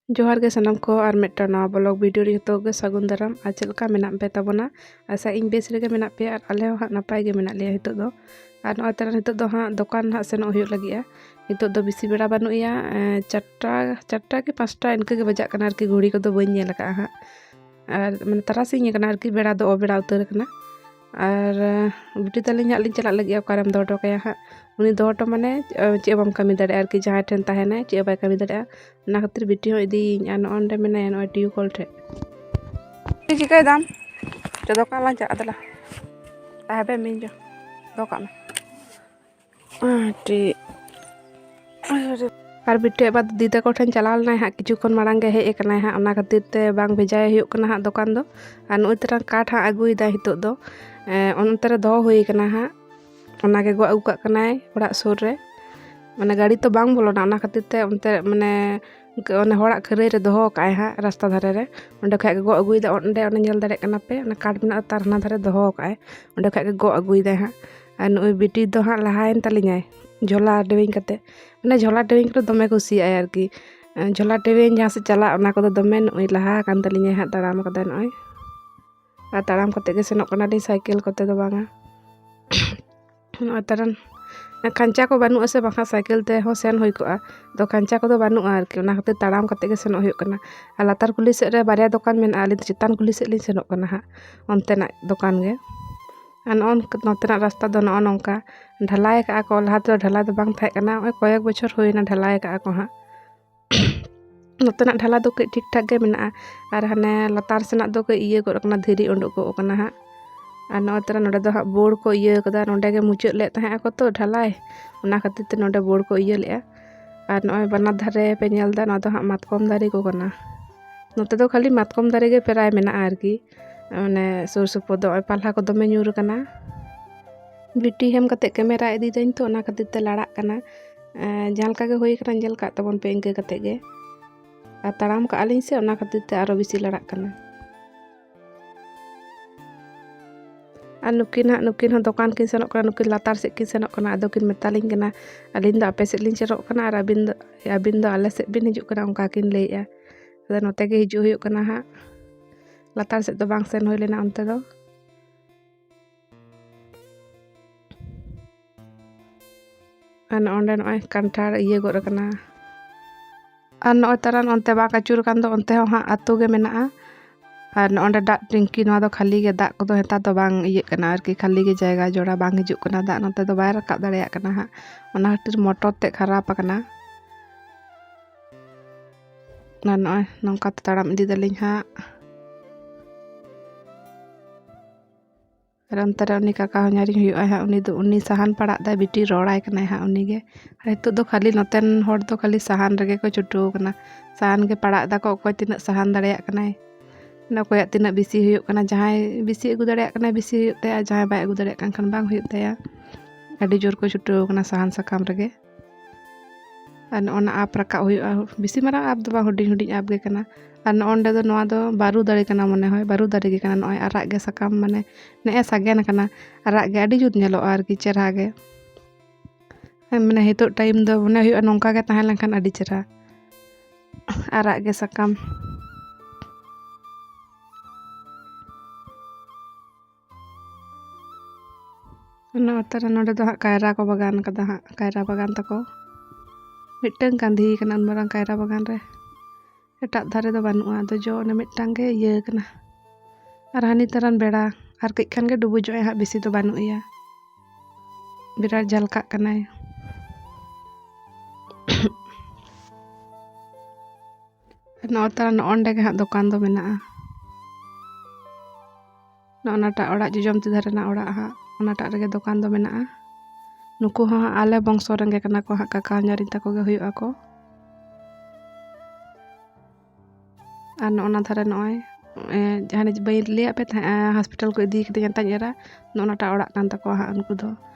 जोहार गे सनम को और मिट्टा नवा ब्लॉग वीडियो जो गे सगुन दाराम आज चलका मेना पे तबना आशा इन बेस रेगे मेना पे और आले हाँ नपाय गे मेना लिया हितो दो और नॉय तरह हितो दो हाँ दुकान हाँ सेनो हुयो लगिया हितो दो बिसी बेड़ा बानुया चारटा के पाँचटा इनके गे बजा कना आरकी घड़ी को दो बइन नेल का हाँ और माने तरासिंग कना आरकी बेड़ा दो बेड़ा उतर कना और बिटी तलिंग हाँ लिंग चला लगिया ओकारेम दो हटो कया हाँ उनी दो हटो माने चे बाम कमी दाड़े आरकी जहाँ ठेन ताहेना चे बाय कमी दाड़े ना खातिर बिटी हो इदी नॉन्डे मेना नो टीयू कॉल ठे चिकाय दाम जो दोकान लां चला दला आबे मिन जो दोकान टी और बिटे बाद दीदा को ठन चलाल ना हाँ किछु खन मांग गे हेज कना हाँ ओना खातिर ते बांग भेजाय हुयो कना हाँ दोकान दो और नुई तरह काठ हाँ अगुईदा हितो दो ओनते दो हुई कना हाँ ओना के गो अगु का कनाय ओड़ा सुर रे माने गाड़ी तो बांग बोलोना ओना खातिर ते ओनते माने ओने होड़ा खरई रे दोहो काय हाँ रास्ता धारे रे ओंडे खाय गो अगुईदा ओंडे ओने नेल दाड़े कना पे ओना काठ मेना तार हना धारे दोहो काय ओंडे खाय गो अगुईदा हाँ और नुई बिटी दो हाँ लहायन तलिङाय झोला डेविंग कते माने झोला डेविंग को दमे कुसियाय आरकी झोला डेविंग जहाँ से चला ओना को दमे नुई लहा कान तलिङाय हाँ ताड़ाम कदा नय आ ताड़ाम कते गे सेनोक कना ली साइकिल कते दो बांगा नय तरन खांचा को बानु से बाखा साइकिल ते हो सेन होई को दो खांचा को दो बानु आरकी ओना खातिर ताड़ाम कते गे सेनोक हुयो कना आ लातार कुली से रे बारिया दुकान मेना आली चितान कुली से ली सेनोक कना हाँ ओनतेना दुकान गे नोतेना रास्ता दो नो नोंका ढलाई का को लहा तो ढलाई दो बांग थाय कना ओय कयेक बछर होइना ढलाई का को हाँ नोतेना ढला दो के ठीक ठाक गे मेना और हाने लातार सेना दो के इये गो कना धीरी उंडुक गो कना हाँ और नॉय तरह नोडे दो हाँ बोर्ड को इये कदा नोडे गे मुचाद ले तहे को तो ढलाई ओना खातिर ते नोडे बोर्ड को इये ले और नॉय बना धारे पे नेलदा नो दो हाँ मातकम दारी को कना नोते दो खाली मातकम दारी गे पेराय मेना आरकी माने सुर सुपुर दो पाल्हा को दमे ᱧᱩᱨ कना बिटी हेम कते कैमरा इदी दइन तो ओना खातिर ते लाड़ा कना जहाँ लका गे होई कना जेल का तबन पे इंगे कते गे आ ताड़ाम का आलिन से ओना खातिर ते आरो बिसी लाड़ा कना आ नुकिन हाँ दुकान किन सेनोक कना नुकिन लातार से किन सेनोक कना आदो किन मेतालिन कना अलिन दो आपे से लिन चेरोक कना और अबिन दो आले से बिन हिजुक कना उनका किन लेया अदा नोते गे हिजु हुयो कना हाँ लातार से दो बांग सेन होई लेना ओनते दो और ओंडे नय कांठार इये गोर कना और नय तरन ओनते बा काचुर कान दो ओनते हाँ आतु गे मेना और नोंडे दा टिंकी नवा दो खाली गे दा को दो हेता दो बांग इये कना आरकी खाली गे जायगा जोड़ा बांग हिजुक कना दा नोते दो बाय रकाब दाड़ेया कना हाँ ओना खातिर मोटर ते खराब कना ना नय नोंका ताड़ाम इदी दलिन हाँ रंतरे उनी काका ह냐री हुयो हाँ उनी साहान पड़ा दा बिटी रोड़ाय कना हाँ उनी गे हितो दो खाली नोतेन होड़ दो खाली साहान रगे को छुटो कना साहान गे पड़ा दा को अकोय तिना साहान दाड़ेया कना ना कोया तिना बिसी हुयो कना जहाय बिसी अगु दाड़ेया कना बिसी हुयो तया जहाय बाय अगु दाड़ेया खान बांग हुयो तया अडी जोर को छुटो कना साहान साकाम रगे और ओना आप रका हुयो बिसी मारा आप दो बांग हुडिंग हुडिंग आप गे कना और नोंडे दो नवा दो बारू दाड़ी कना मने होय बारू दाड़ी गे कना नय आराग गे साकाम माने ने सागेन कना आराग गे अडी जुत नेलो आरकी चेहरा गे माने हितो टाइम दो मने हुयो नोंका गे ताहे लेनखान अडी चेहरा आराग गे साकाम ना तरह नोडे दो हाँ कायरा को बागान कदा हाँ कायरा बागान तको मिट्टन कांधी कना मारंग कायरा बागान रे एटाग धारे दो बानुआ दो जो ने मिट्टांग गे इये कना और हानी तरन बेड़ा और कई खान गे डुबुजोय हाँ बिसी दो बानुया बिराट झलका कनाय नौ तरह नोंडे गे हाँ दुकान दो मेना नोनाटा ओड़ा जुजम ती धारे ना ओड़ा हाँ ओनाटा रगे दुकान दो मेना नुकु हाँ आले बंशो रंगे कना को हाँ काका ह냐री तको गे हुयो को और नोना धारे नय जहां बई लिया पे हॉस्पिटल को इदी कदिया ताñ एरा नोनाटा ओड़ा कान तको हाँ उनको दो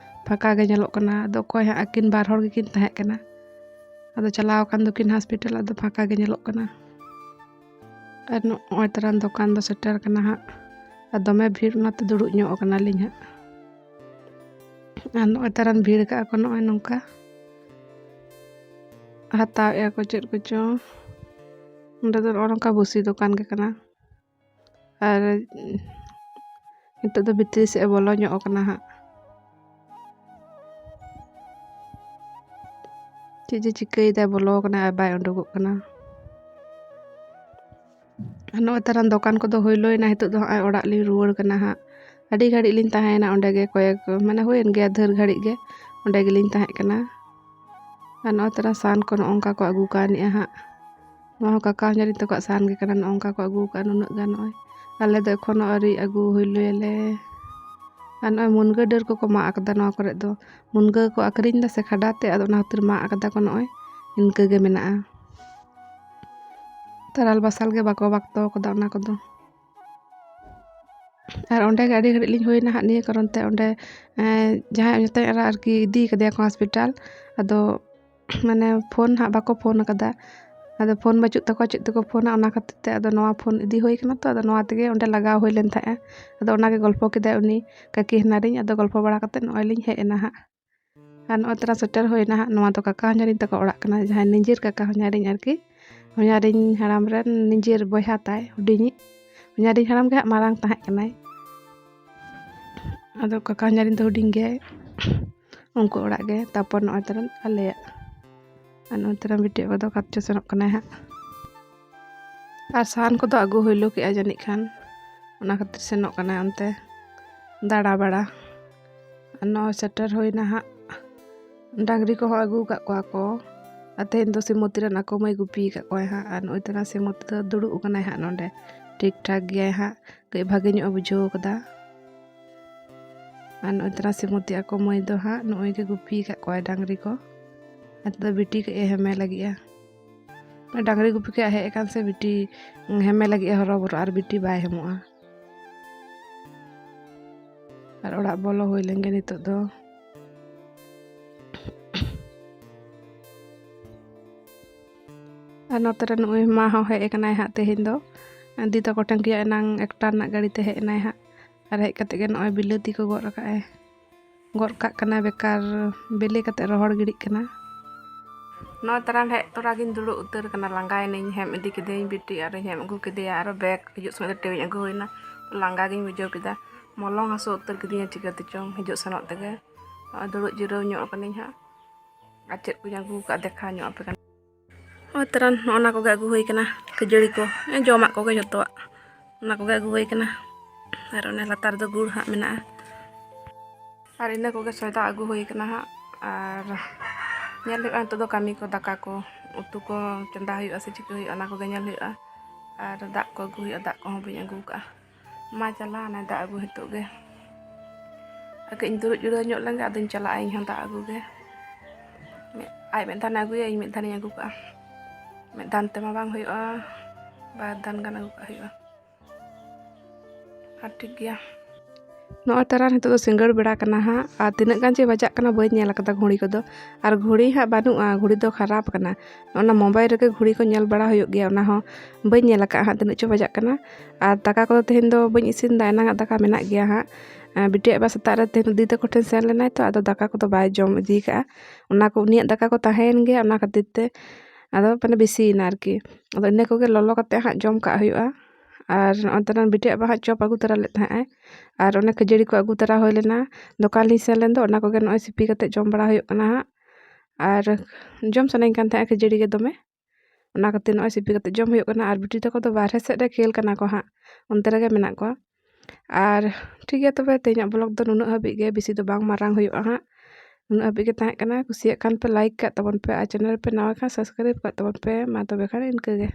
फाका गे ñeloक कना दो कोय हाँ अकिन बार होड़ गे किन ताहे कना अदो चलाव कान दो किन हॉस्पिटल अदो फाका गे ñeloक कना और नय तरन दुकान दो सेटर कना हाँ और दमे भीड़ नाते दुड़ुब ño कना लिñ हाँ और नय तरन भीड़ का को नय नोंका हताव ए को चेद को चो ᱚᱸᱰᱮ ᱫᱚ ᱱᱚᱝᱠᱟ ᱵᱩᱥᱤ ᱫᱚᱠᱟन ᱜᱮ ᱠᱟᱱᱟ ᱟᱨ ᱱᱤᱛᱚᱜ ᱫᱚ ᱵᱷᱤᱛᱨᱤ ᱥᱮᱫ ᱵᱚᱞᱚ ᱧᱚᱜ ᱠᱟᱱᱟ ᱦᱟᱸᱜ ᱪᱮᱫ ᱡᱮ ᱪᱤᱠᱟᱹᱭᱮᱫᱟᱭ ᱵᱚᱞᱚ ᱠᱟᱱᱟ ᱟᱨ ᱵᱟᱭ ᱩᱰᱩᱠᱚᱜ ᱠᱟᱱᱟ ᱱᱚᱜᱼᱚᱭ ᱛᱟᱨᱟᱱ ᱫᱚᱠᱟन ᱠᱚᱫᱚ ᱦᱩᱭᱞᱳᱭᱱᱟ ᱱᱤᱛᱚᱜ ᱫᱚ ᱦᱟᱸᱜ ᱚᱲᱟᱜ ᱞᱤᱧ ᱨᱩᱣᱟᱹᱲ ᱠᱟᱱᱟ ᱦᱟᱸᱜ ᱟᱹᱰᱤ ᱜᱷᱟᱹᱲᱤᱡ ᱞᱤᱧ ᱛᱟᱦᱮᱸᱭᱮᱱᱟ ᱚᱸᱰᱮ ᱜᱮ ᱠᱚᱭᱮᱠ ᱢᱟᱱᱮ ᱦᱩᱭᱮᱱ ᱜᱮᱭᱟ ᱰᱷᱮᱨ ᱜᱷᱟᱹᱲᱤᱡ ᱜᱮ ᱚᱸᱰᱮ ᱜᱮᱞᱤᱧ ᱛᱟᱦᱮᱸ ᱠᱟᱱᱟ ᱟᱨ ᱱᱚᱜᱼᱚᱭ ᱛᱟᱨᱟ ᱥᱟᱱ ᱠᱚ ᱱᱚᱝᱠᱟ ᱠᱚ ᱟᱹᱜᱩ ᱠᱟᱣᱱᱤᱡᱼᱟ ᱦᱟᱸᱜ ᱱᱚᱣᱟ ᱦᱚᱸ ᱠᱟᱠᱟ ᱦᱚᱧᱦᱟᱨᱤᱧ ᱛᱟᱠᱚᱣᱟᱜ ᱥᱟᱱ ᱜᱮ ᱠᱟᱱᱟ ᱱᱚᱝᱠᱟ ᱠᱚ ᱟᱹᱜᱩ ᱠᱟᱜᱼᱟ ᱱᱩᱱᱟᱹᱜ ᱜᱟᱱ ᱱᱚᱜᱼᱚᱭ ᱟᱞᱮ ᱫᱚ ᱮᱠᱷᱚᱱᱳ ᱟᱹᱣᱨᱤ ᱟᱹᱜᱩ ᱦᱩᱭᱞᱳᱭᱟᱞᱮ ᱟᱨ ᱱᱚᱜᱼᱚᱭ ᱢᱩᱱᱜᱟᱹ ᱰᱟᱹᱨ ᱠᱚᱠᱚ ᱢᱟᱜ ᱟᱠᱟᱫᱟ ᱱᱚᱣᱟ ᱠᱚᱨᱮ ᱫᱚ ᱢᱩᱱᱜᱟᱹ ᱠᱚ ᱟᱹᱠᱷᱨᱤᱧ ᱫᱟ ᱥᱮ ᱠᱷᱟᱰᱟ ᱛᱮ ᱟᱫᱚ ᱚᱱᱟ ᱠᱷᱟᱹᱛᱤᱨ ᱢᱟᱜ ᱟᱠᱟᱫᱟ ᱠᱚ ᱱᱚᱜᱼᱚᱭ ᱤᱱᱠᱟᱹ ᱜᱮ ᱢᱮᱱᱟᱜᱼᱟ ᱛᱟᱨᱟᱞ ᱵᱟᱥᱟᱞ ᱜᱮ ᱵᱟᱠᱚ ᱵᱟᱠᱛᱚ ᱠᱟᱫᱟ ᱚᱱᱟ ᱠᱚᱫᱚ ᱟᱨ ᱚᱸᱰᱮ ᱜᱮ ᱟᱹᱰᱤ ᱜᱷᱟᱹᱲᱤᱡ ᱞᱤᱧ ᱦᱩᱭᱱᱟ ᱦᱟᱸᱜ ᱱᱤᱭᱟᱹ ᱠᱟᱨᱚᱱ ᱛᱮ ᱚᱸᱰᱮ ᱡᱟᱦᱟᱸᱭ ᱢᱮᱛᱟᱧ ᱮᱨᱟ ᱟᱨᱠᱤ ᱤᱫᱤ ᱠᱟᱫᱮᱭᱟ ᱠᱚ ᱦᱚᱥᱯᱤᱴᱟᱞ ᱟᱫᱚ ᱢᱟᱱᱮ ᱯᱷᱳᱱ ᱦᱟᱸᱜ ᱵᱟᱠᱚ ᱯᱷᱳᱱ ᱠᱟᱫᱟ ᱟᱫᱚ ᱯᱷᱳᱱ ᱵᱟᱹᱪᱩᱜ ᱛᱟᱠᱚᱣᱟ ᱪᱮᱫ ᱛᱮᱠᱚ ᱯᱷᱳᱱᱟ ᱚᱱᱟ ᱠᱷᱟᱹᱛᱤᱨ ᱛᱮ ᱟᱫᱚ ᱱᱚᱣᱟ ᱯᱷᱳᱱ ᱤᱫᱤ ᱦᱩᱭ ᱠᱟᱱᱟ ᱛᱚ ᱟᱫᱚ ᱱᱚᱣᱟ ᱛᱮᱜᱮ ᱚᱸᱰे ᱞᱟᱜᱟᱣ ᱦᱩᱭ ᱞᱮᱱ ᱛᱟᱦᱮᱸᱜᱼᱟ ᱟᱫᱚ ᱚᱱᱟᱜᱮ ᱜᱚᱞᱯᱚ ᱠᱮᱫᱟᱭ ᱩᱱᱤ ᱠᱟᱹᱠᱤ ᱦᱟᱱᱟᱨᱤᱧ ᱟᱫᱚ ᱜᱚᱞᱯᱚ ᱵᱟᱲᱟ ᱠᱟᱛᱮᱫ ᱱᱚᱜᱼᱚᱭ ᱞᱤᱧ ᱦᱮᱡ ᱮᱱᱟ ᱦᱟᱸᱜ ᱟᱨ ᱱᱚᱜᱼᱚᱭ ᱛᱚᱨᱟ ᱥᱮᱴᱮᱨ ᱦᱩᱭᱱᱟ ᱦᱟᱸᱜ ᱱᱚᱣᱟ ᱫᱚ ᱠᱟᱠᱟ ᱦᱚᱧᱦᱟᱨᱤᱧ ᱛᱟᱠᱚ ᱚᱲᱟᱜ ᱠᱟᱱᱟ ᱡᱟᱦᱟᱸᱭ ᱱᱤᱡᱮᱨ ᱠᱟᱠᱟ ᱦᱚᱧᱦᱟᱨᱤᱧ ᱟᱨᱠि ᱦᱚᱧᱦᱟᱨᱤᱧ ᱦᱟᱲᱟᱢ ᱨᱮᱱ ᱱᱤᱡᱮᱨ ᱵᱚᱭᱦᱟ ᱛᱟᱭ ᱦᱩᱰᱤᱧᱤᱡ ᱦᱚᱧᱦᱟᱨᱤᱧ ᱦᱟᱲᱟᱢ ᱜᱮ ᱦᱟᱸᱜ ᱢᱟᱨᱟᱝ ᱛᱟᱦᱮᱸ ᱠᱟᱱᱟᱭ ᱟᱫᱚ ᱠᱟᱠᱟ ᱦᱚᱧᱦᱟᱨᱤᱧ ᱫᱚ ᱦᱩᱰᱤᱧ ᱜᱮᱭᱟᱭ ᱩᱱᱠᱩ ᱚᱲᱟᱜ ᱜᱮ ᱛᱟᱨᱯᱚᱨ ᱱᱚᱜᱼᱚᱭ ᱛᱟᱨᱟ ᱟᱞᱮᱭᱟᱜ ᱟᱨ ᱱᱚᱜᱼᱚᱭ ᱛᱟᱨᱟ ᱵᱤᱴᱤ ᱠᱚᱫᱚ ᱠᱟᱪᱚ ᱥᱮᱱᱚᱜ ᱠᱟᱱᱟᱭ ᱦᱟᱸᱜ ᱟᱨ ᱥᱟᱦᱟᱱ ᱠᱚᱫᱚ ᱟᱹᱜᱩ ᱦᱩᱭᱞᱳ ᱠᱮᱜᱼᱟ ᱡᱟᱹᱱᱤᱡ ᱠᱷᱟᱱ ᱚᱱᱟ ᱠᱷᱟᱹᱛᱤᱨ ᱥᱮᱱᱚᱜ ᱠᱟᱱᱟᱭ ᱚᱱᱛᱮ ᱫᱟᱬᱟ ᱵᱟᱲᱟ ᱟᱨ ᱱᱚᱜᱼᱚᱭ ᱥᱮᱴᱮᱨ ᱦᱩᱭᱱᱟ ᱦᱟᱸᱜ ᱰᱟᱝᱨᱤ ᱠᱚᱦᱚᱸ ᱟᱹᱜᱩ ᱠᱟᱜ ᱠᱚᱣᱟ ᱠᱚ ᱟᱨ ᱛᱮᱦᱮᱧ ᱫᱚ ᱥᱤᱢᱚᱛᱤ ᱨᱮᱱ ᱟᱠᱚ ᱢᱟᱹᱭ ᱜᱩᱯᱤ ᱠᱟᱜ ᱠᱚᱣᱟᱭ ᱦᱟᱸᱜ ᱟᱨ ᱱᱚᱜᱼᱚᱭ ᱛᱟᱨᱟ ᱥᱤᱢᱚᱛᱤ ᱫᱚ ᱫᱩᱲᱩᱵ ᱠᱟᱱᱟᱭ ᱦᱟᱸᱜ ᱱᱚᱰᱮ ᱴᱷᱤᱠ ᱴᱷᱟᱠ ᱜᱮᱭᱟᱭ ᱦᱟᱸᱜ ᱠᱟᱹᱡ ᱵᱷᱟᱜᱮ ᱧᱚᱜ ᱵᱩᱡᱷᱟᱹᱣ ᱠᱟᱫᱟ ᱟᱨ ᱱᱚᱜᱼᱚᱭ ᱛᱟᱨᱟ ᱥᱤᱢᱚᱛᱤ ᱟᱠᱚ ᱢᱟᱹᱭ ᱫᱚ ᱦᱟᱸᱜ ᱱᱚᱜᱼᱚᱭ ᱜᱮ ᱜᱩᱯᱤ ᱠᱟᱜ ᱠᱚᱣᱟᱭ ᱰᱟᱝᱨᱤ ko ᱟᱨ ᱫᱚ ᱵᱤᱴᱤ ᱠᱟᱹᱡ ᱦᱮᱢᱮ ᱞᱟᱹᱜᱤᱫᱼᱟ ᱰᱟᱝᱨᱤ ᱜᱩᱯᱤ ᱠᱟᱹᱡ ᱦᱮᱡ ᱟᱠᱟᱱ ᱥᱮ ᱵᱤᱴᱤ ᱦᱮᱢᱮ ᱞᱟᱹᱜᱤᱫ ᱦᱚᱨᱚᱵᱚᱨᱚ ᱟᱨ ᱵᱤᱴᱤ ᱵᱟᱭ ᱦᱮᱢᱚᱜᱼᱟ ᱟᱨ ᱚᱲᱟᱜ ᱵᱚᱞᱚ ᱦᱩᱭ ᱞᱮᱱ ᱜᱮ ᱱᱤᱛᱚᱜ ᱫᱚ ᱟᱨ ᱱᱚᱛᱮ ᱨᱮ ᱱᱚᱜᱼᱚᱭ ᱢᱟ ᱦᱚᱸ ᱦᱮᱡ ᱟᱠᱟᱱᱟᱭ ᱦᱟᱸᱜ ᱛᱮᱦᱮᱧ ᱫᱚ ᱫᱤ ᱛᱟᱠᱚ ᱴᱷᱮᱱ ᱜᱮ ᱮᱱᱟᱝ 1ᱴᱟ ᱨᱮᱱᱟᱜ ᱜᱟᱹᱲᱤ ᱛᱮ ᱦᱮᱡ ᱮᱱᱟᱭ ᱦᱟᱸᱜ ᱟᱨ ᱦᱮᱡ ᱠᱟᱛᱮ ᱜᱮ ᱱᱚᱜᱼᱚᱭ ᱵᱤᱞᱟᱹᱛᱤ ᱠᱚ ᱜᱚᱫ ᱠᱟᱜᱼᱟᱭ ᱜᱚᱫ ᱠᱟᱜ ᱠᱟᱱᱟᱭ ᱵᱮᱠᱟᱨ ᱵᱤᱞᱤ ᱠᱟᱛᱮ ᱨᱚᱦᱚᱲ ᱜᱤᱰᱤᱜ ᱠᱟᱱᱟ ᱱᱚᱜᱼᱚᱭ ᱛᱟᱨᱟᱱ ᱦᱮᱡ ᱛᱚᱨᱟ ᱜᱤᱧ ᱫᱩᱲᱩᱵ ᱩᱛᱟᱹᱨ ᱠᱟᱱᱟ ᱞᱟᱸᱜᱟᱭᱮᱱᱟᱹᱧ ᱦᱮᱢ ᱤᱫᱤ ᱠᱤᱫᱟᱹᱧ ᱵᱤᱴᱤ ᱟᱨᱤᱧ ᱦᱮᱢ ᱟᱹᱜᱩ ᱠᱮᱫᱮᱭᱟ ᱟᱨᱚ ᱵᱮᱜᱽ ᱦᱤᱡᱩᱜ ᱥᱚᱢᱚᱭ ᱫᱚ ᱴᱮᱣᱧ ᱟᱹᱜᱩ ᱦᱩᱭᱱᱟ ᱞᱟᱸᱜᱟ ᱜᱤᱧ ᱵᱩᱡᱷᱟᱹᱣ ᱠᱮᱫᱟ ᱢᱚᱞᱚᱝ ᱦᱟᱹᱥᱩ ᱩᱛᱟᱹᱨ ᱠᱤᱫᱤᱧᱟ ᱪᱤᱠᱟᱹᱛᱮ ᱪᱚᱝ ᱦᱤᱡᱩᱜ ᱥᱮᱱᱚᱜ ᱛᱮᱜᱮ ᱱᱚᱜᱼᱚᱭ ᱫᱩᱲᱩᱵ ᱡᱤᱨᱟᱹᱣ ᱧᱚᱜ ᱠᱟᱹᱱᱟᱹᱧ ᱦᱟᱸᱜ ᱟᱨ ᱪᱮᱫ ᱠᱚᱧ ᱟᱹᱜᱩ ᱠᱟᱜᱼᱟ ᱫᱮᱠᱷᱟᱣ ᱧᱚᱜ ᱟᱯᱮ ᱠᱟᱱᱟ ᱱᱚᱜᱼᱚᱭ ᱛᱟᱨᱟᱱ ᱱᱚᱜᱼᱚ ᱠᱚᱜᱮ ᱟᱹᱜᱩ ᱦᱩᱭ ᱠᱟᱱᱟ ᱠᱷᱟᱹᱡᱟᱹᱲᱤ ᱠᱚ ᱡᱚᱢᱟᱜ ᱠᱚᱜᱮ ᱡᱚᱛᱚᱣᱟᱜ ᱚᱱᱟ ᱠᱚᱜᱮ ᱟᱹᱜᱩ ᱦᱩᱭ ᱠᱟᱱᱟ ᱟᱨ ᱚᱱᱮ ᱞᱟᱛᱟᱨ ᱫᱚ ᱜᱩᱲ ᱦᱟᱸᱜ ᱢᱮᱱᱟᱜᱼᱟ ᱟᱨ ᱤᱱᱟᱹ ᱠᱚᱜᱮ ᱥᱚᱭᱫᱟ ᱟᱹᱜᱩ ᱦᱩᱭ ᱠᱟᱱᱟ ᱦᱟᱸᱜ ᱟᱨ ᱧᱮᱞ ᱦᱩᱭᱩᱜᱼᱟ ᱱᱤᱛᱚᱜ ᱫᱚ ᱠᱟᱹᱢᱤ ko ᱫᱟᱠᱟ ko ᱩᱛᱩ ko ᱪᱚᱸᱫᱟ ᱦᱩᱭᱩᱜᱼᱟ ᱥᱮ ᱪᱤᱠᱟᱹ ᱦᱩᱭᱩᱜᱼᱟ ᱚᱱᱟ ᱠᱚᱜᱮ ᱧᱮᱞ ᱦᱩᱭᱩᱜᱼᱟ ᱟᱨ ᱫᱟᱜ ko ᱟᱹᱜᱩ ᱦᱩᱭᱩᱜᱼᱟ ᱫᱟᱜ ᱠᱚᱦᱚᱸ ᱵᱟᱹᱧ ᱟᱹᱜᱩ ᱠᱟᱜᱼᱟ ᱢᱟ ᱪᱟᱞᱟᱣᱱᱟᱭ ᱫᱟᱜ ᱟᱹᱜᱩ ᱱᱤᱛᱚᱜ ᱜᱮ ᱟᱨ ᱠᱟᱹᱡ ᱤᱧ ᱫᱩᱲᱩᱵ ᱡᱤᱨᱟᱹᱣ ᱧᱚᱜ ᱞᱮᱱᱜᱮ ᱟᱫᱚᱧ ᱪᱟᱞᱟᱜᱼᱟ ᱤᱧ ᱦᱚᱸ ᱫᱟᱜ ᱟᱹᱜᱩ ᱜᱮ ᱟᱡ ᱢᱤᱫ ᱫᱷᱟᱣᱮ ᱟᱹᱜᱩᱭᱟ ᱤᱧ ᱢᱤᱫ ᱫᱷᱟᱣᱤᱧ ᱟᱹᱜᱩ ᱠᱟᱜᱼᱟ ᱢᱤᱫ ᱫᱷᱟᱣ ᱛᱮᱢᱟ ᱵᱟᱝ ᱦᱩᱭᱩᱜᱼᱟ ᱵᱟᱨ ᱫᱷᱟᱣ ᱜᱟᱱ ᱟᱹᱜᱩ ᱠᱟᱜ ᱦᱩᱭᱩᱜᱼᱟ ᱟᱨ ᱴᱷᱤक ᱜᱮᱭᱟ ᱱᱚᱜᱼᱚᱭ ᱛᱟᱨᱟ ᱱᱤᱛᱚᱜ ᱫᱚ ᱥᱤᱸᱜᱟᱹᱲ ᱵᱮᱲᱟ ᱠᱟᱱᱟ ᱦᱟᱸᱜ ᱟᱨ ᱛᱤᱱᱟᱹᱜ ᱜᱟᱱ ᱪᱮ ᱵᱟᱡᱟᱜ ᱠᱟᱱᱟ ᱵᱟᱹᱧ ᱧᱮᱞ ᱠᱟᱫᱟ ᱜᱷᱩᱲᱤ ᱠᱚᱫᱚ ᱟᱨ ᱜᱷᱩᱲᱤ ᱦᱟᱸᱜ ᱵᱟᱹᱱᱩᱜᱼᱟ ᱜᱷᱩᱲᱤ ᱫᱚ ᱠᱷᱟᱨᱟᱯ ᱠᱟᱱᱟ ᱚᱱᱟ ᱢᱳᱵᱟᱭᱤᱞ ᱨᱮᱜᱮ ᱜᱷᱩᱲᱤ ᱠᱚ ᱧᱮᱞ ᱵᱟᱲᱟ ᱦᱩᱭᱩᱜ ᱜᱮᱭᱟ ᱚᱱᱟ ᱦᱚᱸ ᱵᱟᱹᱧ ᱧᱮᱞ ᱟᱠᱟᱫᱼᱟ ᱦᱟᱸᱜ ᱛᱤᱱᱟᱹᱜ ᱪᱚ ᱵᱟᱡᱟᱜ ᱠᱟᱱᱟ ᱟᱨ ᱫᱟᱠᱟ ᱠᱚᱫᱚ ᱛᱮᱦᱮᱧ ᱫᱚ ᱵᱟᱹᱧ ᱤᱥᱤᱱ ᱫᱟ ᱮᱱᱟᱝᱟᱜ ᱫᱟᱠᱟ ᱢᱮᱱᱟᱜ ᱜᱮᱭᱟ ᱦᱟᱸᱜ ᱵᱤᱴᱤᱭᱟᱜ ᱵᱟ ᱥᱮᱛᱟᱜ ᱨᱮ ᱛᱮᱦᱮᱧ ᱫᱤ ᱛᱟᱠᱚ ᱴᱷᱮᱱ ᱥᱮᱱ ᱞᱮᱱᱟᱭ ᱛᱚ ᱟᱫᱚ ᱫᱟᱠᱟ ᱠᱚᱫᱚ ᱵᱟᱭ ᱡᱚᱢ ᱤᱫᱤ ᱠᱟᱜᱼᱟ ᱚᱱᱟ ko ᱩᱱᱤᱭᱟᱜ ᱫᱟᱠᱟ ko ᱛᱟᱦᱮᱸᱭᱮᱱ ᱜᱮᱭᱟ ᱚᱱᱟ ᱠᱷᱟᱹᱛᱤᱨ ᱛᱮ ᱟᱫᱚ ᱢᱟᱱᱮ ᱵᱮᱥᱤᱭᱮᱱᱟ ᱟᱨᱠᱤ ᱟᱫᱚ ᱤᱱᱟᱹ ᱠᱚᱜᱮ ᱞᱚᱞᱚ ᱠᱟᱛᱮ ᱦᱟᱸᱜ ᱡᱚᱢ ᱠᱟᱜ ᱦᱩᱭᱩᱜᱼᱟ ᱟᱨ ᱱᱚᱜᱼᱚᱭ ᱛᱟᱨᱟ ᱵᱤᱴᱤᱭᱟᱜ ᱵᱟ ᱦᱟᱸᱜ ᱪᱚᱯ ᱟᱹᱜᱩ ᱛᱚᱨᱟ ᱞᱮᱫ ᱛᱟᱦᱮᱸᱜ ᱟᱭ ᱟᱨ ᱚᱱᱮ ᱠᱷᱟᱹᱡᱟᱹᱲᱤ ko ᱟᱹᱜᱩ ᱛᱚᱨᱟ ᱦᱩᱭ ᱞᱮᱱᱟ ᱫᱚᱠᱟᱱ ᱞᱤᱧ ᱥᱮᱱ ᱞᱮᱱ ᱫᱚ ᱚᱱᱟ ᱠᱚᱜᱮ ᱱᱚᱜᱼᱚᱭ ᱥᱤᱯᱤ ᱠᱟᱛᱮ ᱡᱚᱢ ᱵᱟᱲᱟ ᱦᱩᱭᱩᱜ ᱠᱟᱱᱟ ᱦᱟᱸᱜ ᱟᱨ ᱡᱚᱢ ᱥᱟᱱᱟᱧ ᱠᱟᱱ ᱛᱟᱦᱮᱸᱜ ᱠᱷᱟᱹᱡᱟᱹᱲᱤ ᱜᱮ ᱫᱚᱢᱮ ᱚᱱᱟ ᱠᱷᱟᱹᱛᱤᱨ ᱱᱚᱜᱼᱚᱭ ᱥᱤᱯᱤ ᱠᱟᱛᱮ ᱡᱚᱢ ᱦᱩᱭᱩᱜ ᱠᱟᱱᱟ ᱟᱨ ᱵᱤᱴᱤ ᱛᱟᱠᱚ ᱫᱚ ᱵᱟᱨᱦᱮ ᱥᱮᱫ ᱨᱮ ᱠᱷᱮᱞ ᱠᱟᱱᱟ ᱠᱚ ᱦᱟᱸᱜ ᱚᱱᱛᱮ ᱨᱮᱜᱮ ᱢᱮᱱᱟᱜ ᱠᱚᱣᱟ ᱟᱨ ᱴᱷᱤक ᱜᱮᱭᱟ ᱛᱚᱵᱮ ᱛᱮᱦᱮᱧᱟᱜ ᱵᱞᱚᱜ ᱫᱚ ᱱᱩᱱᱟᱹᱜ ᱦᱟᱹᱵᱤᱡ ᱜᱮ ᱵᱮᱥᱤ ᱫᱚ ᱵᱟᱝ ᱢᱟᱨᱟᱝ ᱦᱩᱭᱩᱜᱼᱟ ᱦᱟᱸᱜ ᱱᱩᱱᱟᱹᱜ ᱦᱟᱹᱵᱤᱡ ᱜᱮ ᱛᱟᱦᱮᱸ ᱠᱟᱱᱟ ᱠᱩᱥᱤᱭᱟᱜ ᱠᱷᱟᱱ ᱯᱮ ᱞᱟᱭᱤᱠ ᱠᱟᱜ ᱛᱟᱵᱚᱱ ᱯᱮ ᱟᱨ ᱪᱮᱱᱮᱞ ᱯᱮ ᱱᱟᱣᱟ ᱠᱷᱟᱱ ᱥᱟᱵᱥᱠᱨᱟᱭᱤᱵ ᱠᱟᱜ ᱛᱟᱵᱚᱱ ᱯᱮ ᱢᱟ ᱛᱚᱵᱮ ᱠᱷᱟᱱ ᱤᱱᱠᱟᱹ ᱜᱮ